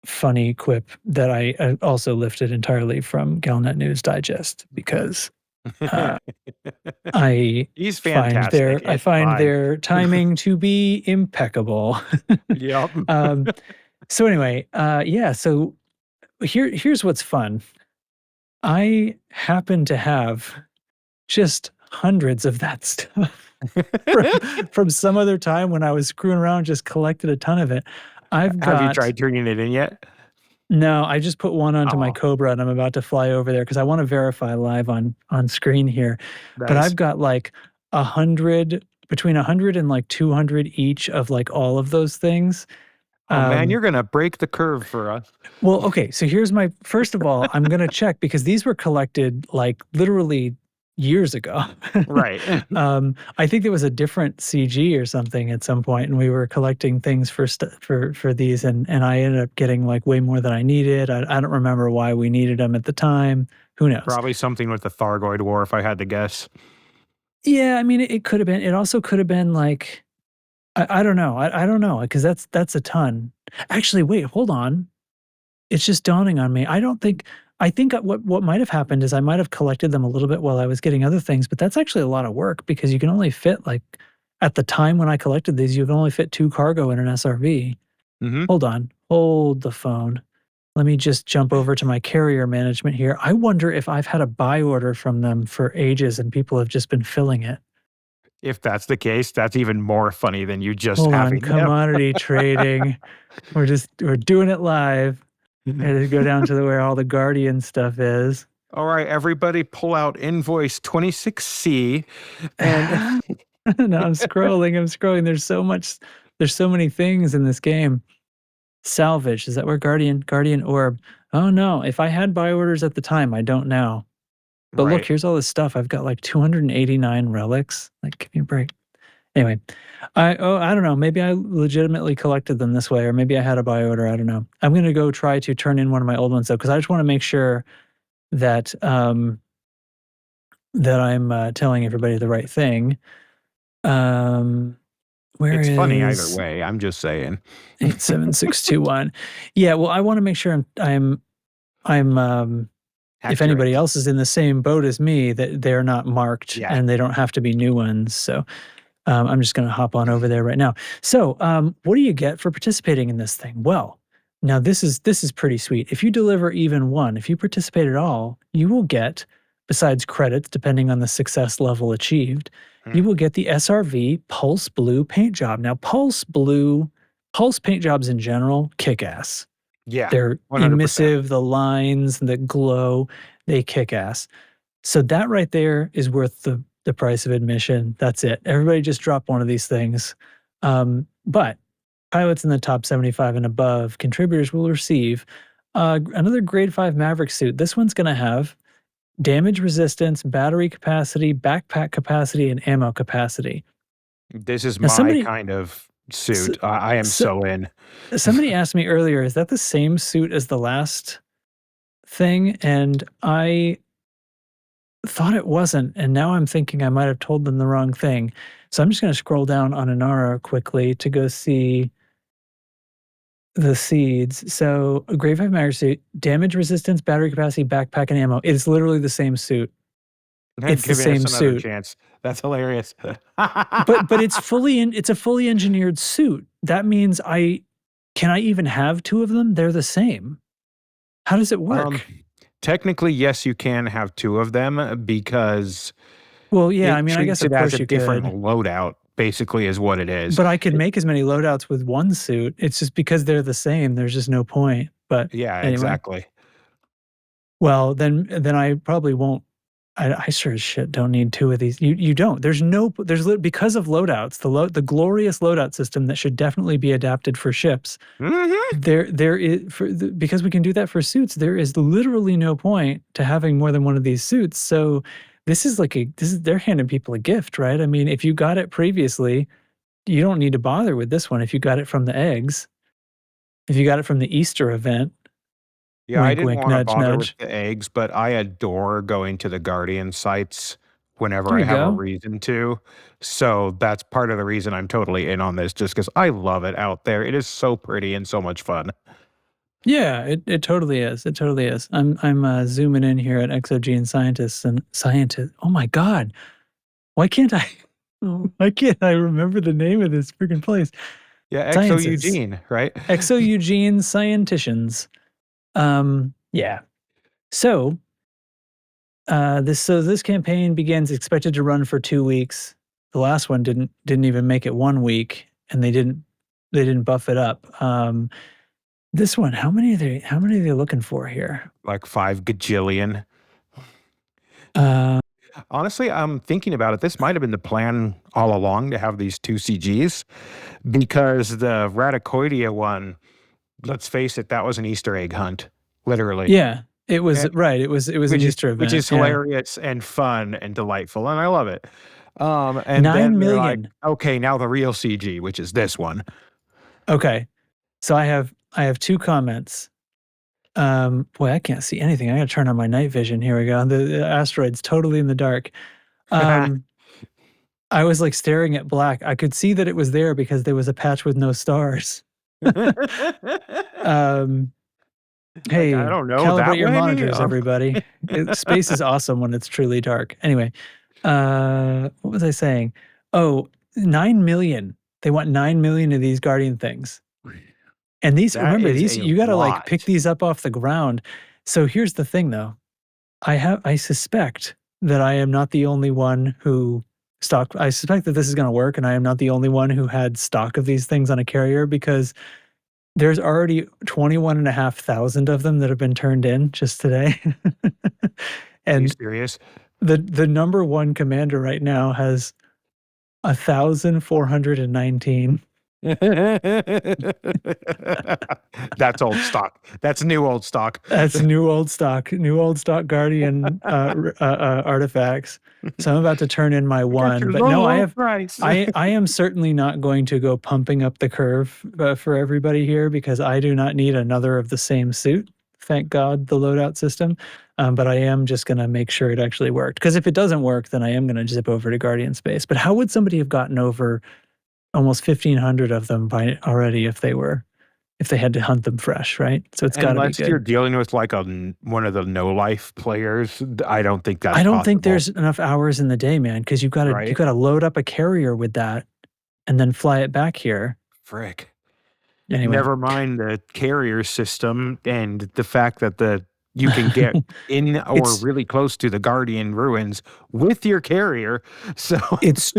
[SPEAKER 1] funny quip that I also lifted entirely from Galnet News Digest, because Uh, I
[SPEAKER 2] He's
[SPEAKER 1] find
[SPEAKER 2] fantastic.
[SPEAKER 1] I
[SPEAKER 2] It's
[SPEAKER 1] find
[SPEAKER 2] fine.
[SPEAKER 1] their timing to be impeccable.
[SPEAKER 2] Yep.
[SPEAKER 1] So anyway, yeah. So here's what's fun. I happen to have just hundreds of that stuff from some other time when I was screwing around, just collected a ton of it. I've
[SPEAKER 2] Have you
[SPEAKER 1] got
[SPEAKER 2] tried turning it in yet?
[SPEAKER 1] no, I just put one onto my
[SPEAKER 2] Oh,
[SPEAKER 1] Cobra and I'm about to fly over there because I want to verify live on screen here. But
[SPEAKER 2] nice.
[SPEAKER 1] I've got like 100, between 100 and like 200 each of like all of those things.
[SPEAKER 2] Oh man,
[SPEAKER 1] Um,
[SPEAKER 2] you're gonna break the curve for us.
[SPEAKER 1] well, okay, so here's my first of all, I'm gonna check because these were collected like literally years ago.
[SPEAKER 2] Right.
[SPEAKER 1] I think there was a different CG or something at some point, and we were collecting things for for these, and I ended up getting like way more than I needed. I don't remember why we needed them at the time. Who knows?
[SPEAKER 2] Probably something with the Thargoid War, if I had to guess.
[SPEAKER 1] Yeah, I mean, it could have been. It also could have been like I don't know. I don't know because that's a ton. Actually, wait, hold on. It's just dawning on me. I think what might have happened is I might have collected them a little bit while I was getting other things, but that's actually a lot of work because you can only fit like at the time when I collected these, you can only fit 2 cargo in an SRV.
[SPEAKER 2] Mm-hmm.
[SPEAKER 1] Hold on. Hold the phone. Let me just jump over to my carrier management here. I wonder if I've had a buy order from them for ages and people have just been filling it.
[SPEAKER 2] If that's the case, that's even more funny than you just
[SPEAKER 1] Hold on,
[SPEAKER 2] having them.
[SPEAKER 1] commodity trading. We're doing it live. I had to go down to where all the Guardian stuff is.
[SPEAKER 2] All right, everybody, pull out invoice 26C. And
[SPEAKER 1] No, I'm scrolling. There's so many things in this game. Salvage, is that where Guardian Orb? Oh no, if I had buy orders at the time, I don't now. But look,
[SPEAKER 2] right.
[SPEAKER 1] here's all this stuff. I've got like 289 relics. Like, give me a break. Anyway, I don't know. Maybe I legitimately collected them this way, or maybe I had a buy order. I don't know. I'm gonna go try to turn in one of my old ones though, because I just want to make sure that that I'm telling everybody the right thing. Where
[SPEAKER 2] It's funny either
[SPEAKER 1] is
[SPEAKER 2] way. I'm just saying.
[SPEAKER 1] 87621? Yeah, well, I want to make sure I'm if anybody
[SPEAKER 2] Accurate.
[SPEAKER 1] else is in the same boat as me, that they're not marked
[SPEAKER 2] Yeah.
[SPEAKER 1] and they don't have to be new ones. So I'm just going to hop on over there right now. So what do you get for participating in this thing? Well, now this is pretty sweet. If you deliver even one, if you participate at all, you will get, besides credits, depending on the success level achieved, you will get the SRV Pulse Blue paint job. Now, Pulse paint jobs in general, kick ass.
[SPEAKER 2] Yeah.
[SPEAKER 1] They're
[SPEAKER 2] 100%.
[SPEAKER 1] emissive, the lines that glow, they kick ass. So that right there is worth the price of admission. That's it. Everybody just drop one of these things. But pilots in the top 75 and above, contributors will receive another grade 5 Maverick suit. This one's going to have damage resistance, battery capacity, backpack capacity, and ammo capacity.
[SPEAKER 2] This is
[SPEAKER 1] Now,
[SPEAKER 2] my kind of suit. I am
[SPEAKER 1] so-
[SPEAKER 2] so in.
[SPEAKER 1] Somebody asked me earlier, is that the same suit as the last thing? And I thought it wasn't, and now I'm thinking I might have told them the wrong thing. So I'm just going to scroll down on Inara quickly to go see the seeds. So a grade 5 Maverick suit, damage resistance, battery capacity, backpack, and ammo. It's literally the same suit. It's the
[SPEAKER 2] Giving us
[SPEAKER 1] same
[SPEAKER 2] another
[SPEAKER 1] suit.
[SPEAKER 2] chance. That's hilarious.
[SPEAKER 1] But it's it's a fully engineered suit. That means can I even have 2 of them? They're the same. How does it work?
[SPEAKER 2] Technically, yes, you can have 2 of them because
[SPEAKER 1] Well, yeah,
[SPEAKER 2] it
[SPEAKER 1] I mean, I guess
[SPEAKER 2] treats
[SPEAKER 1] of
[SPEAKER 2] it as
[SPEAKER 1] course
[SPEAKER 2] a
[SPEAKER 1] you
[SPEAKER 2] different
[SPEAKER 1] could.
[SPEAKER 2] loadout, basically, is what it is.
[SPEAKER 1] But I could make as many loadouts with one suit. It's just because they're the same, there's just no point. But
[SPEAKER 2] Yeah,
[SPEAKER 1] anyway.
[SPEAKER 2] exactly.
[SPEAKER 1] Well, then I probably won't. I sure as shit don't need 2 of these. You don't. There's because of loadouts, the glorious loadout system that should definitely be adapted for ships.
[SPEAKER 2] Mm-hmm.
[SPEAKER 1] There is because we can do that for suits. There is literally no point to having more than one of these suits. So they're handing people a gift, right? I mean, if you got it previously, you don't need to bother with this one. If you got it from the eggs, if you got it from the Easter event,
[SPEAKER 2] Yeah, I
[SPEAKER 1] wink,
[SPEAKER 2] didn't
[SPEAKER 1] wink,
[SPEAKER 2] want to
[SPEAKER 1] nudge,
[SPEAKER 2] bother with
[SPEAKER 1] nudge.
[SPEAKER 2] the eggs, but I adore going to the Guardian sites whenever
[SPEAKER 1] There
[SPEAKER 2] I
[SPEAKER 1] you
[SPEAKER 2] have a
[SPEAKER 1] go.
[SPEAKER 2] reason to. So that's part of the reason I'm totally in on this, just because I love it out there. It is so pretty and so much fun.
[SPEAKER 1] Yeah, it totally is. It totally is. I'm zooming in here at ExoEugenie scientists. Oh my God. Why can't I remember the name of this freaking place?
[SPEAKER 2] Yeah,
[SPEAKER 1] Sciences.
[SPEAKER 2] ExoEugenie, right?
[SPEAKER 1] ExoEugenie scienticians. Yeah. So this campaign begins expected to run for 2 weeks. The last one didn't even make it 1 week, and they didn't buff it up. This one, how many are they looking for here?
[SPEAKER 2] Like 5 gajillion.
[SPEAKER 1] Uh,
[SPEAKER 2] Honestly, I'm thinking about it. This might have been the plan all along to have these 2 CGs, because the Radicoidia one, let's face it, that was an Easter egg hunt, literally.
[SPEAKER 1] yeah, it was
[SPEAKER 2] And-
[SPEAKER 1] right. It was an Easter event,
[SPEAKER 2] which is
[SPEAKER 1] yeah.
[SPEAKER 2] hilarious and fun and delightful, and I love it. And
[SPEAKER 1] 9
[SPEAKER 2] then they're like,
[SPEAKER 1] million.
[SPEAKER 2] okay, now the real CG, which is this one.
[SPEAKER 1] Okay, so I have 2 comments. Boy, I can't see anything. I gotta turn on my night vision. Here we go. The asteroid's totally in the dark. I was like staring at black. I could see that it was there because there was a patch with no stars. Hey,
[SPEAKER 2] I don't know,
[SPEAKER 1] calibrate
[SPEAKER 2] that
[SPEAKER 1] your
[SPEAKER 2] way?
[SPEAKER 1] monitors, everybody. Space is awesome when it's truly dark. Anyway, what was I saying? Oh, 9 million. They want 9 million of these Guardian things. And these,
[SPEAKER 2] That
[SPEAKER 1] remember,
[SPEAKER 2] is
[SPEAKER 1] these
[SPEAKER 2] a
[SPEAKER 1] you gotta like
[SPEAKER 2] lot.
[SPEAKER 1] pick these up off the ground. So here's the thing, though. I suspect that I am not the only one who stocked. I suspect that this is going to work, and I am not the only one who had stock of these things on a carrier, because there's already 21,500 of them that have been turned in just today.
[SPEAKER 2] Are you
[SPEAKER 1] And
[SPEAKER 2] serious?
[SPEAKER 1] the number one commander right now has 1,419.
[SPEAKER 2] That's old stock. That's new old stock.
[SPEAKER 1] That's new old stock Guardian artifacts. So I'm about to turn in my one, but no, I have.
[SPEAKER 2] Price.
[SPEAKER 1] I am certainly not going to go pumping up the curve for everybody here, because I do not need another of the same suit. Thank God, the loadout system. But I am just going to make sure it actually worked, because if it doesn't work, then I am going to zip over to Guardian Space. But how would somebody have gotten over almost 1,500 of them by already if they had to hunt them fresh, right? So it's got to be
[SPEAKER 2] Unless
[SPEAKER 1] good.
[SPEAKER 2] you're dealing with like one of the no life players, I don't think that's
[SPEAKER 1] I don't think
[SPEAKER 2] possible.
[SPEAKER 1] there's enough hours in the day, man, because you
[SPEAKER 2] Right?
[SPEAKER 1] gotta load up a carrier with that and then fly it back here.
[SPEAKER 2] Frick.
[SPEAKER 1] Anyway,
[SPEAKER 2] Never mind the carrier system and the fact that you can get in or
[SPEAKER 1] It's-
[SPEAKER 2] really close to the Guardian ruins with your carrier. So
[SPEAKER 1] it's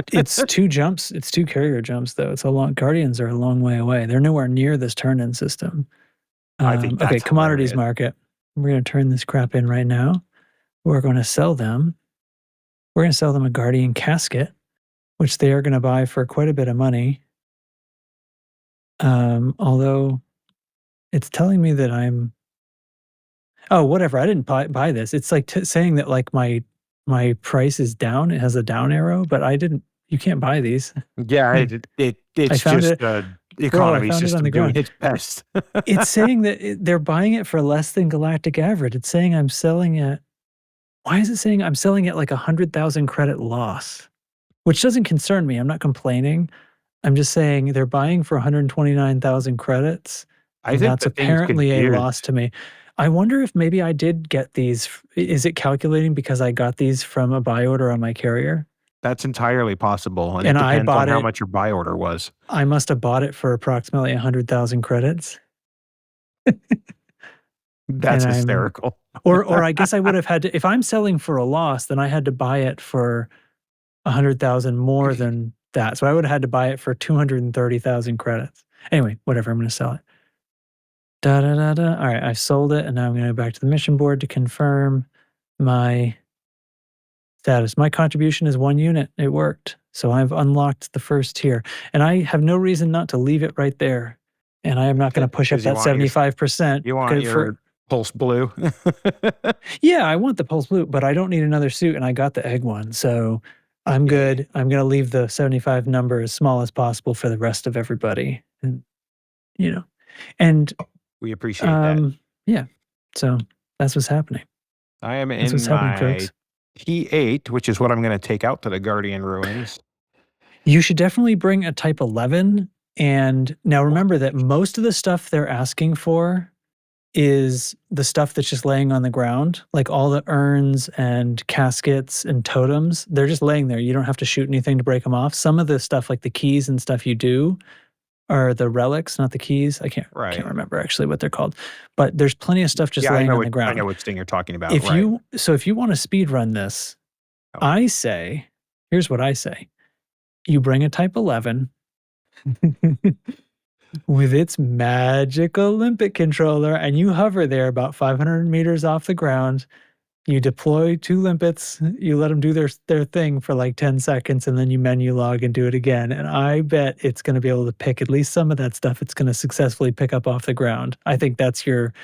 [SPEAKER 1] 2 jumps. It's 2 carrier jumps, though. It's a long. Guardians are a long way away. They're nowhere near this turn-in system.
[SPEAKER 2] I think
[SPEAKER 1] Okay,
[SPEAKER 2] that's
[SPEAKER 1] commodities
[SPEAKER 2] hilarious.
[SPEAKER 1] market. We're going to turn this crap in right now. We're going to sell them. We're going to sell them a Guardian casket, which they are going to buy for quite a bit of money. Although it's telling me that I'm. Oh, whatever. I didn't buy this. It's like saying that like my price is down. It has a down arrow, but I didn't. You can't buy these.
[SPEAKER 2] Yeah, it's
[SPEAKER 1] found
[SPEAKER 2] just
[SPEAKER 1] it-
[SPEAKER 2] the
[SPEAKER 1] Bro, I
[SPEAKER 2] economy
[SPEAKER 1] found it on
[SPEAKER 2] system
[SPEAKER 1] the
[SPEAKER 2] doing
[SPEAKER 1] ground.
[SPEAKER 2] its best.
[SPEAKER 1] It's saying that they're buying it for less than galactic average. It's saying I'm selling at. Why is it saying I'm selling at like 100,000 credit loss? Which doesn't concern me. I'm not complaining. I'm just saying they're buying for 129,000 credits.
[SPEAKER 2] I
[SPEAKER 1] And
[SPEAKER 2] think
[SPEAKER 1] that's
[SPEAKER 2] the thing's
[SPEAKER 1] apparently a
[SPEAKER 2] confused.
[SPEAKER 1] loss to me. I wonder if maybe I did get these. Is it calculating because I got these from a buy order on my carrier?
[SPEAKER 2] That's entirely possible, and
[SPEAKER 1] And
[SPEAKER 2] it
[SPEAKER 1] I
[SPEAKER 2] depends on
[SPEAKER 1] bought
[SPEAKER 2] how
[SPEAKER 1] it-
[SPEAKER 2] much your buy order was.
[SPEAKER 1] I must have bought it for approximately 100,000 credits.
[SPEAKER 2] That's
[SPEAKER 1] And I'm-
[SPEAKER 2] hysterical.
[SPEAKER 1] Or I guess I would have had to, if I'm selling for a loss, then I had to buy it for 100,000 more than that. So I would have had to buy it for 230,000 credits. Anyway, whatever, I'm going to sell it. All right, I sold it, and now I'm going to go back to the mission board to confirm my status. My contribution is 1 unit. It worked. So I've unlocked the first tier, and I have no reason not to leave it right there. And I am not going to push up
[SPEAKER 2] 'Cause you
[SPEAKER 1] that
[SPEAKER 2] want your-
[SPEAKER 1] 75%.
[SPEAKER 2] You want your pulse blue?
[SPEAKER 1] Yeah, I want the pulse blue, but I don't need another suit, and I got the egg one, so I'm good. I'm going to leave the 75 number as small as possible for the rest of everybody, and and
[SPEAKER 2] We appreciate that.
[SPEAKER 1] yeah. So that's what's happening.
[SPEAKER 2] I am
[SPEAKER 1] That's
[SPEAKER 2] in
[SPEAKER 1] what's happening,
[SPEAKER 2] my
[SPEAKER 1] folks.
[SPEAKER 2] T8, which is what I'm going to take out to the Guardian ruins.
[SPEAKER 1] You should definitely bring a Type 11. And now remember that most of the stuff they're asking for is the stuff that's just laying on the ground, like all the urns and caskets and totems. They're just laying there. You don't have to shoot anything to break them off. Some of the stuff, like the keys and stuff, you do, are the relics, not the keys. I can't remember actually what they're called. But there's plenty of stuff just laying on the ground.
[SPEAKER 2] I know which thing you're talking about.
[SPEAKER 1] If you want to speed run this, I say, here's what I say: you bring a Type 11. With its magic Olympic controller, and you hover there about 500 meters off the ground. You deploy 2 limpets, you let them do their thing for like 10 seconds, and then you menu log and do it again. And I bet it's going to be able to pick at least some of that stuff it's going to successfully pick up off the ground. I think that's your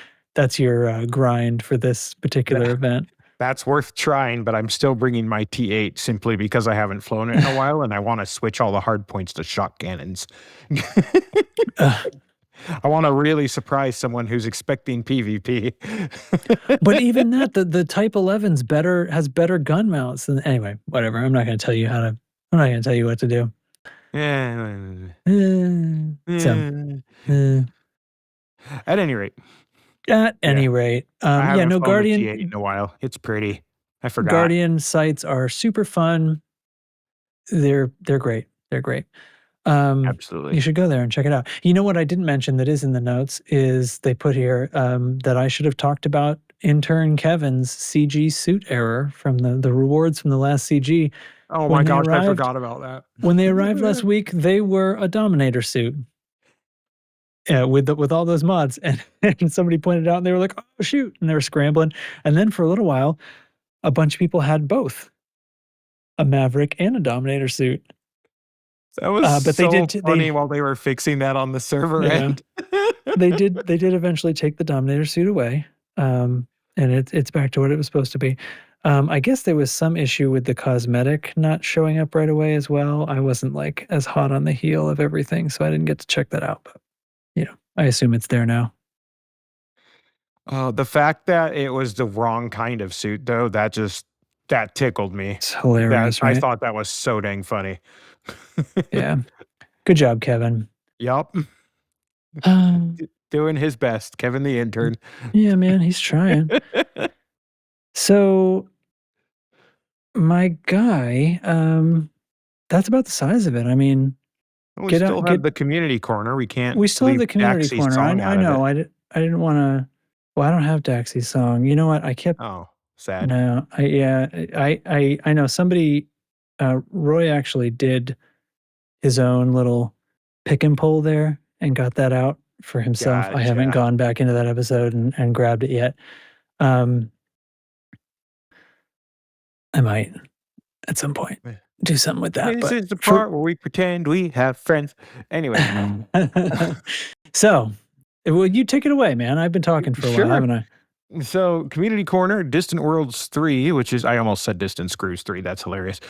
[SPEAKER 1] grind for this particular event.
[SPEAKER 2] That's worth trying, but I'm still bringing my T8 simply because I haven't flown it in a while, and I want to switch all the hard points to shock cannons. I want to really surprise someone who's expecting PvP.
[SPEAKER 1] But even that, the Type 11's has better gun mounts than, anyway, whatever. I'm not going to tell you what to do.
[SPEAKER 2] At any rate.
[SPEAKER 1] I haven't flown Guardian
[SPEAKER 2] T8 in a while. It's pretty. I forgot.
[SPEAKER 1] Guardian sites are super fun. They're great. They're great.
[SPEAKER 2] Absolutely.
[SPEAKER 1] You should go there and check it out. You know what I didn't mention that is in the notes is they put here that I should have talked about intern Kevin's CG suit error from the rewards from the last CG.
[SPEAKER 2] Oh my gosh, I forgot about that.
[SPEAKER 1] When they arrived last week, they were a Dominator suit. Yeah, with all those mods, and somebody pointed out, and they were like, "Oh shoot!" and they were scrambling. And then for a little while, a bunch of people had both a Maverick and a Dominator suit.
[SPEAKER 2] That was but funny while they were fixing that on the server end.
[SPEAKER 1] they did eventually take the Dominator suit away, and it's back to what it was supposed to be. I guess there was some issue with the cosmetic not showing up right away as well. I wasn't like as hot on the heel of everything, so I didn't get to check that out. But I assume it's there now.
[SPEAKER 2] The fact that it was the wrong kind of suit, though, that tickled me.
[SPEAKER 1] It's hilarious, right?
[SPEAKER 2] I thought that was so dang funny.
[SPEAKER 1] Yeah. Good job, Kevin.
[SPEAKER 2] Yup. Doing his best. Kevin the intern.
[SPEAKER 1] Yeah, man, he's trying. So, my guy, that's about the size of it. I mean,
[SPEAKER 2] we still have the community corner. We
[SPEAKER 1] still have the community corner. I know. I didn't want to. Well, I don't have Daxie's song. You know what? I kept.
[SPEAKER 2] Oh, sad.
[SPEAKER 1] No, I know somebody. Roy actually did his own little pick and pull there and got that out for himself. Gotcha. I haven't gone back into that episode and grabbed it yet. I might at some point do something with that.
[SPEAKER 2] This is the part where we pretend we have friends. Anyway.
[SPEAKER 1] So, well, you take it away, man. I've been talking for a while, haven't I?
[SPEAKER 2] So, Community Corner, Distant Worlds 3, which is, I almost said Distant Screws 3. That's hilarious.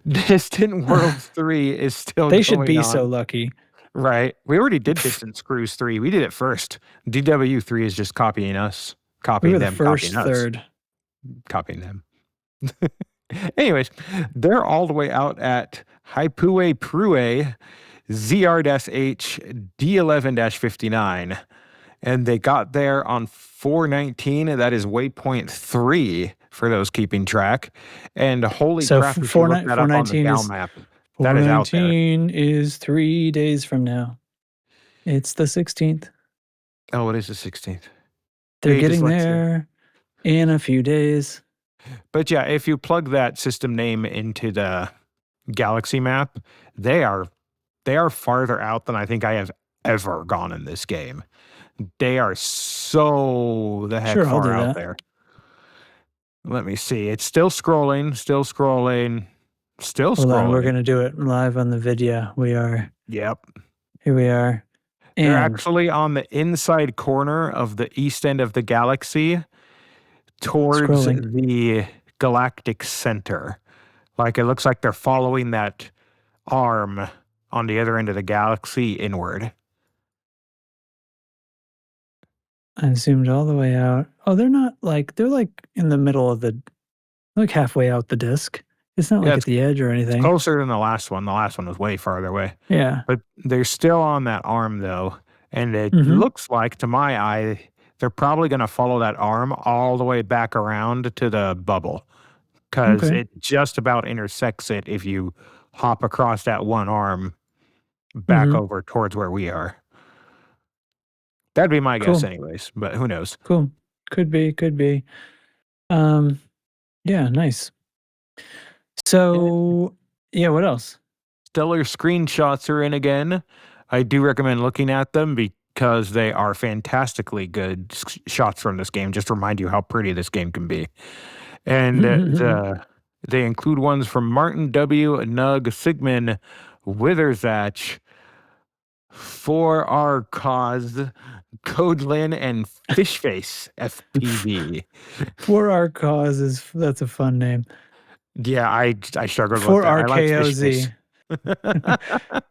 [SPEAKER 2] Distant Worlds 3 is still
[SPEAKER 1] They should be so lucky.
[SPEAKER 2] Right. We already did Distant Screws 3. We did it first. DW3 is just copying us. Copying them.
[SPEAKER 1] We were the first third.
[SPEAKER 2] Copying them. Anyways, they're all the way out at Haipue Prue ZR-H D11-59. And they got there on 419. That is waypoint 3 for those keeping track. And holy crap, if you look that up on the Gal map. That is out there.
[SPEAKER 1] 419 is 3 days from now. It's the 16th.
[SPEAKER 2] Oh, it is the 16th.
[SPEAKER 1] They're getting there in a few days.
[SPEAKER 2] But yeah, if you plug that system name into the galaxy map, they are farther out than I think I have ever gone in this game. They are so the heck far out there. Let me see. It's still scrolling. Hold on,
[SPEAKER 1] we're going to do it live on the video. We are.
[SPEAKER 2] Yep.
[SPEAKER 1] Here we are.
[SPEAKER 2] They're actually on the inside corner of the east end of the galaxy towards the galactic center. Like it looks like they're following that arm on the other end of the galaxy inward.
[SPEAKER 1] I zoomed all the way out. Oh, they're like in the middle of like halfway out the disk. It's not like at the edge or anything.
[SPEAKER 2] Closer than the last one. The last one was way farther away.
[SPEAKER 1] Yeah.
[SPEAKER 2] But they're still on that arm though. And it looks like, to my eye, they're probably going to follow that arm all the way back around to the bubble because
[SPEAKER 1] Okay.
[SPEAKER 2] it just about intersects it if you hop across that one arm back over towards where we are. That'd be my guess
[SPEAKER 1] Cool.
[SPEAKER 2] anyways, but who knows?
[SPEAKER 1] Cool. Could be. Yeah, nice. So, yeah, what else?
[SPEAKER 2] Stellar screenshots are in again. I do recommend looking at them because they are fantastically good shots from this game. Just to remind you how pretty this game can be. And they include ones from Martin W., Nug, Sigmund, Withersatch, For Our Cause, Codelin, and Fishface FPV.
[SPEAKER 1] For Our Cause that's a fun name.
[SPEAKER 2] Yeah, I struggled
[SPEAKER 1] For
[SPEAKER 2] with that.
[SPEAKER 1] our
[SPEAKER 2] I like
[SPEAKER 1] KOZ.
[SPEAKER 2] Fishface.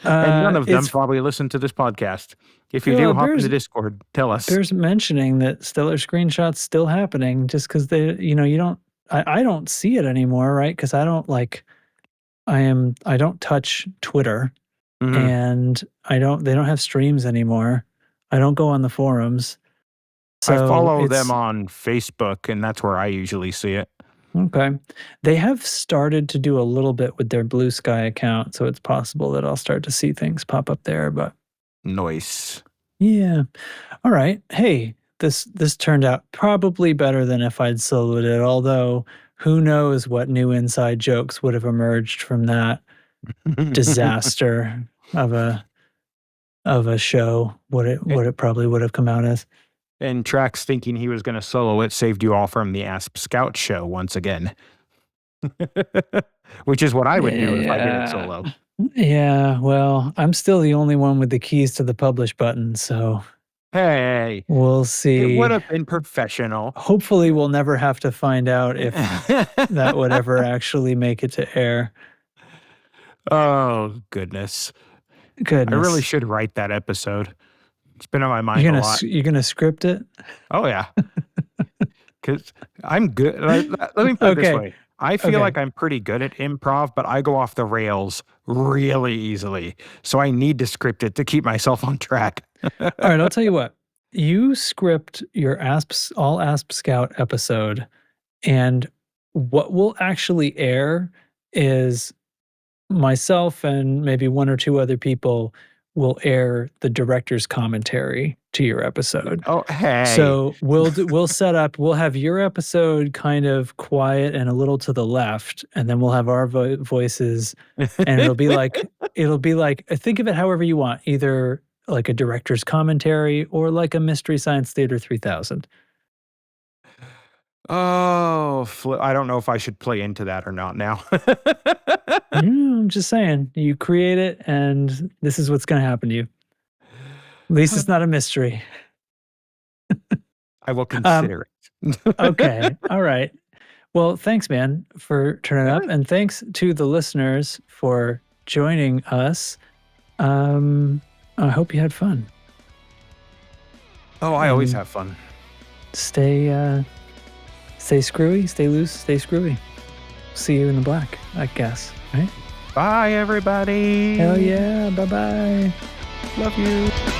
[SPEAKER 2] And none of them probably listen to this podcast. If you do, hop in the Discord. Tell us.
[SPEAKER 1] There's mentioning that Stellar Screenshots still happening just because they, you don't, I don't see it anymore, right? Because I don't I don't touch Twitter and they don't have streams anymore. I don't go on the forums. So
[SPEAKER 2] I follow them on Facebook and that's where I usually see it.
[SPEAKER 1] Okay. They have started to do a little bit with their Blue Sky account, so it's possible that I'll start to see things pop up there, but
[SPEAKER 2] nice.
[SPEAKER 1] Yeah. All right. Hey, this turned out probably better than if I'd soloed it, although who knows what new inside jokes would have emerged from that disaster of a show, what it probably would have come out as.
[SPEAKER 2] And Trax thinking he was going to solo it saved you all from the Asp Scout show once again. Which is what I would do if I did it solo.
[SPEAKER 1] Yeah, well, I'm still the only one with the keys to the publish button, so...
[SPEAKER 2] Hey!
[SPEAKER 1] We'll see.
[SPEAKER 2] It would have been professional.
[SPEAKER 1] Hopefully we'll never have to find out if that would ever actually make it to air.
[SPEAKER 2] Oh, goodness. I really should write that episode. It's been on my mind a lot.
[SPEAKER 1] You're going to script it?
[SPEAKER 2] Oh, yeah. Because I'm good. Let me put it this way. I feel like I'm pretty good at improv, but I go off the rails really easily. So I need to script it to keep myself on track.
[SPEAKER 1] All right, I'll tell you what. You script your All Asp Scout episode, and what will actually air is myself and maybe one or two other people will air the director's commentary to your episode.
[SPEAKER 2] Oh, hey.
[SPEAKER 1] So we'll set up, we'll have your episode kind of quiet and a little to the left, and then we'll have our voices, and it'll be like, think of it however you want, either like a director's commentary or like a Mystery Science Theater 3000.
[SPEAKER 2] Oh, I don't know if I should play into that or not now.
[SPEAKER 1] I'm just saying, you create it and this is what's going to happen to you. At least it's not a mystery.
[SPEAKER 2] I will consider it.
[SPEAKER 1] Okay. All right. Well, thanks, man, for turning up. And thanks to the listeners for joining us. I hope you had fun.
[SPEAKER 2] Oh, I always have fun.
[SPEAKER 1] Stay screwy, stay loose, stay screwy. See you in the black, I guess, right?
[SPEAKER 2] Bye, everybody.
[SPEAKER 1] Hell yeah. Bye-bye.
[SPEAKER 2] Love you.